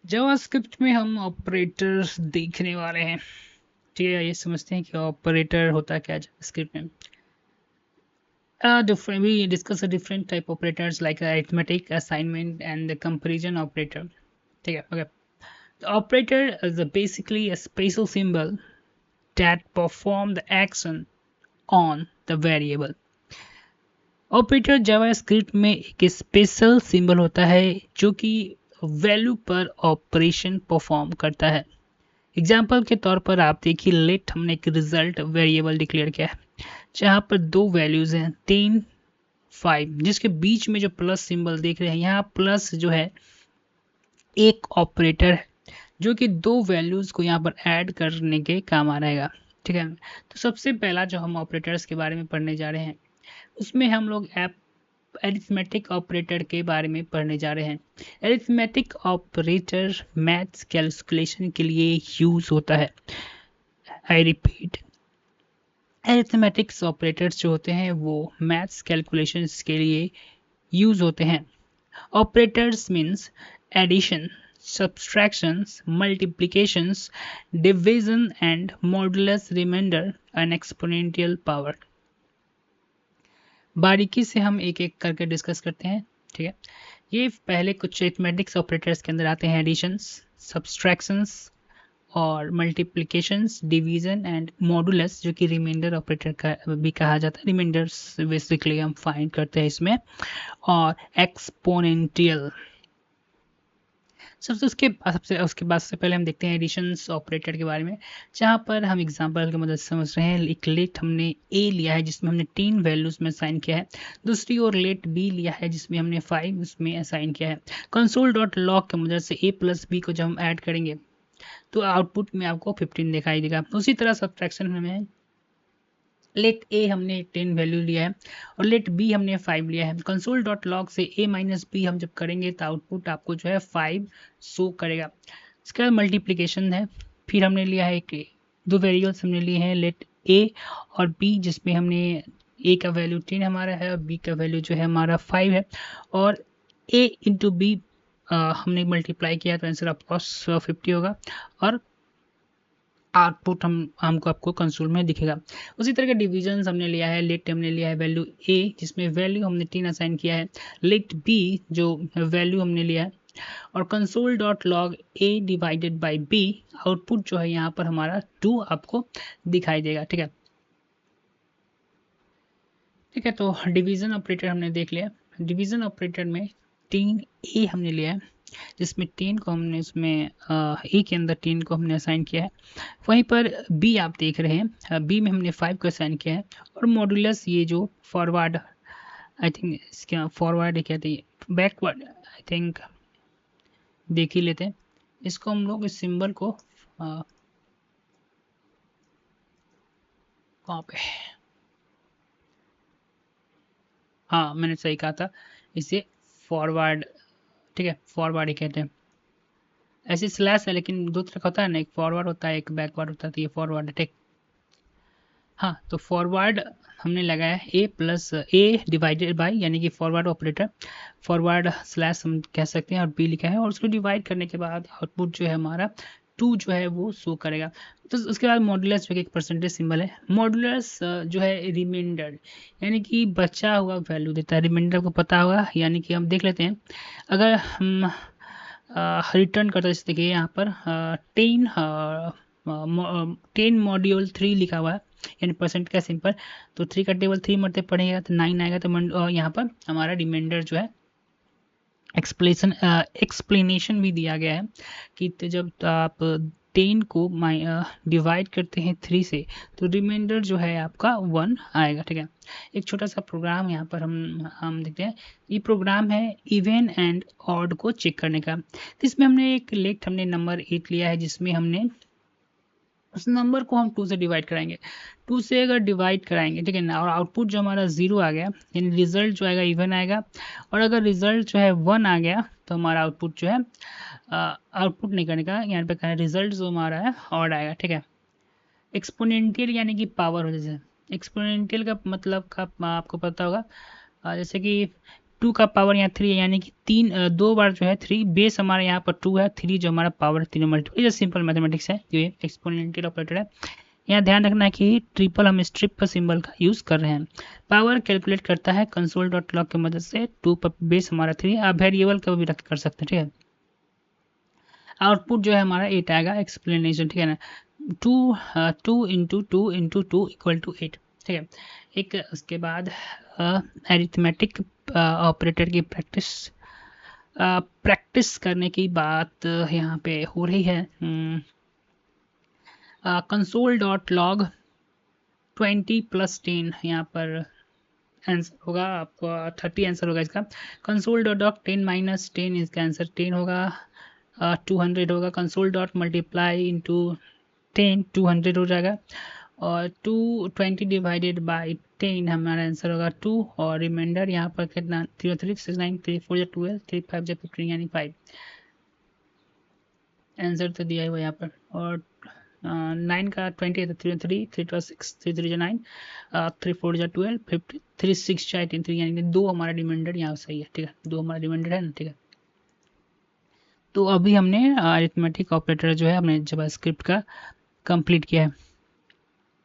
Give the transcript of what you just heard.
JavaScript में हम operators देखने वाले हैं। ठीक है, ये समझते हैं कि ऑपरेटर होता क्या है जावास्क्रिप्ट में। Different, we discuss a different type operators like arithmetic, assignment, and the comparison operator. ठीक है, okay. The operator is basically a special symbol that perform the action on the variable. Operator JavaScript में एक special symbol होता है जो कि value पर operation perform करता है। एग्जाम्पल के तौर पर आप देखिए, लेट हमने एक रिजल्ट वेरिएबल डिक्लेयर किया है जहां पर दो वैल्यूज हैं 3, 5, जिसके बीच में जो प्लस सिंबल देख रहे हैं यहाँ प्लस जो है एक ऑपरेटर है जो कि दो वैल्यूज को यहाँ पर ऐड करने के काम आ रहेगा। ठीक है, तो सबसे पहला जो हम ऑपरेटर्स के बारे में पढ़ने जा रहे हैं उसमें हम लोग अरिथमेटिक ऑपरेटर के बारे में पढ़ने जा रहे हैं। अरिथमेटिक ऑपरेटर मैथ्स कैलकुलेशन के लिए यूज होता है। आई रिपीट, अरिथमेटिक्स ऑपरेटर्स जो होते हैं वो मैथ्स कैलकुलेशंस के लिए यूज होते हैं। Operators means addition, subtractions, multiplications, division and modulus, remainder and exponential power। बारीकी से हम एक एक करके डिस्कस करते हैं। ठीक है, ये पहले कुछ अरिथमेटिक्स ऑपरेटर्स के अंदर आते हैं एडिशंस, सब्सट्रैक्शंस और मल्टीप्लिकेशंस, डिवीजन एंड मॉडुलस जो कि रिमाइंडर ऑपरेटर का भी कहा जाता है। रिमाइंडर्स बेसिकली हम फाइंड करते हैं इसमें, और एक्सपोनेंशियल। सबसे उसके बाद से पहले हम देखते हैं एडिशंस ऑपरेटर के बारे में, जहाँ पर हम एग्जांपल की मदद से समझ रहे हैं। एक लेट हमने ए लिया है जिसमें हमने 3 वैल्यूज में असाइन किया है, दूसरी ओर लेट बी लिया है जिसमें हमने 5 उसमें असाइन किया है। कंसोल डॉट लॉग की मदद से ए प्लस बी को जब हम ऐड करेंगे तो आउटपुट में आपको 15 दिखाई देगा। उसी तरह सब्ट्रैक्शन में लेट ए हमने 10 वैल्यू लिया है और लेट बी हमने 5 लिया है। कंसोल डॉट लॉग से ए माइनस बी हम जब करेंगे तो आउटपुट आपको जो है 5 शो करेगा। इसके बाद मल्टीप्लिकेशन है, फिर हमने लिया है एक दो वेरिएबल्स हमने लिए हैं लेट ए और बी, जिसमें हमने ए का वैल्यू 10 हमारा है और बी का वैल्यू जो है हमारा 5 है, और ए इंटू बी हमने मल्टीप्लाई किया तो आंसर ऑफकोर्स 50 होगा और आउटपुट हमको आपको कंसोल में दिखेगा। उसी तरह का डिवीजन हमने लिया है, लेट हमने लिया है वैल्यू ए जिसमें वैल्यू हमने 3 असाइन किया है, लेट बी जो वैल्यू हमने लिया है, और console dot log A divided by B, output जो है यहाँ पर हमारा 2 आपको दिखाई देगा। ठीक है, ठीक है, तो डिवीजन ऑपरेटर हमने देख लिया। डिवीजन ऑपरेटर में 3 ए हमने लिया है जिसमें 10 को हमने उसमें ए के अंदर 10 को हमने असाइन किया है। वहीं पर बी आप देख रहे हैं, बी में हमने 5 को असाइन किया है, और मॉडुलस ये जो फॉरवर्ड, आई थिंक इसका फॉरवर्ड कहते हैं, बैकवर्ड आई थिंक देख ही लेते हैं। इसको हम लोग इस सिंबल को कहाँ पे, हाँ मैंने सही कहा था, इसे फॉरवर्ड, ठीक है फॉरवर्ड ही कहते हैं। ऐसे स्लैश है लेकिन दो तरह का होता है ना, एक फॉरवर्ड होता है एक बैकवर्ड होता है, तो ये फॉरवर्ड है। ठीक, हाँ तो फॉरवर्ड हमने लगाया ए प्लस ए डिवाइडेड बाई, यानी कि फॉरवर्ड ऑपरेटर, फॉरवर्ड स्लैश हम कह सकते हैं, और बी लिखा है, और उसको डिवाइड करने के बाद आउटपुट जो है हमारा 2 जो है वो शो करेगा। तो उसके बाद मॉडुलस जो कि एक परसेंटेज सिंबल है, मॉडुलस जो है रिमाइंडर यानी कि बचा हुआ वैल्यू देता है। रिमाइंडर को पता होगा, यानी कि हम देख लेते हैं, अगर हम रिटर्न करते हैं, जैसे देखिए यहाँ पर 10 मॉड्यूल 3 लिखा हुआ है, यानी परसेंट का सिंपल, तो 3 का टेबल 3 मरते पड़ेगा तो 9 आएगा, तो यहाँ पर हमारा रिमाइंडर जो है एक्सप्लेनेशन भी दिया गया है कि जब आप 10 को डिवाइड करते हैं 3 से तो रिमाइंडर जो है आपका 1 आएगा। ठीक है, एक छोटा सा प्रोग्राम यहाँ पर हम देखते हैं। ये प्रोग्राम है इवन एंड ऑड को चेक करने का। तो इसमें हमने एक लेट हमने नंबर 8 लिया है जिसमें हमने उस नंबर को हम 2 से डिवाइड कराएंगे। 2 से अगर डिवाइड कराएंगे, ठीक है ना, और आउटपुट जो हमारा 0 आ गया, यानी रिजल्ट जो आएगा इवन आएगा, और अगर रिजल्ट जो है 1 आ गया तो हमारा आउटपुट जो है आउटपुट नहीं करने का, यहाँ पे कहा है रिजल्ट जो हमारा है ऑड आएगा। ठीक है, एक्सपोनेंशियल यानी कि पावर हो, जैसे एक्सपोनेंशियल का मतलब का आपको पता होगा, जैसे कि 2 का पावर यहाँ 3 है, यानी कि 2 बार जो है 3, बेस हमारा यहाँ पर 2 है, 3 जो हमारा पावर 3 मल्टीपल, ये सिंपल मैथमेटिक्स है, ये एक्सपोनेंशियल ऑपरेटर है। यहाँ ध्यान रखना है कि ट्रिपल हम स्ट्रिप पर सिंबल का यूज कर रहे हैं। पावर कैलकुलेट करता है कंसोल डॉट लॉग की मदद से, 2 पर बेस हमारा 3, आप वेरिएबल का भी रख कर सकते हैं, ठीक है। आउटपुट जो है हमारा 8 आएगा, एक्सप्लेनेशन, ठीक है ना। 2 इंटू 2 इक्वल टू 8, ठीक है। एक उसके बाद अरिथमेटिक ऑपरेटर की प्रैक्टिस करने की बात यहाँ पे हो रही है। कंसोल डॉट लॉग 20 + 10, यहाँ पर आंसर होगा आपका 30 आंसर होगा इसका। कंसोल डॉट लॉग 10 - 10, इसका आंसर 10 होगा। 200 होगा। कंसोल डॉट मल्टीप्लाई इंटू 10 200 हो जाएगा, और 220 डिवाइडेड बाई 10 हमारा आंसर होगा 2, और रिमाइंडर यहाँ पर कितना 3 3 6 9 3 4 12 3 5 15 यानी 5 आंसर तो दिया हुआ यहाँ पर। और 9 का 20 है तो 3 3 3 2 6 3 3 9 3 4 12 50 3 6 18 3, यानी कि 2 हमारा रिमाइंडर यहाँ सही है, ठीक है। 2 हमारा रिमाइंडर है ना, ठीक है। तो अभी हमने अरिथमेटिक ऑपरेटर जो है हमने जावास्क्रिप्ट का कंप्लीट किया है।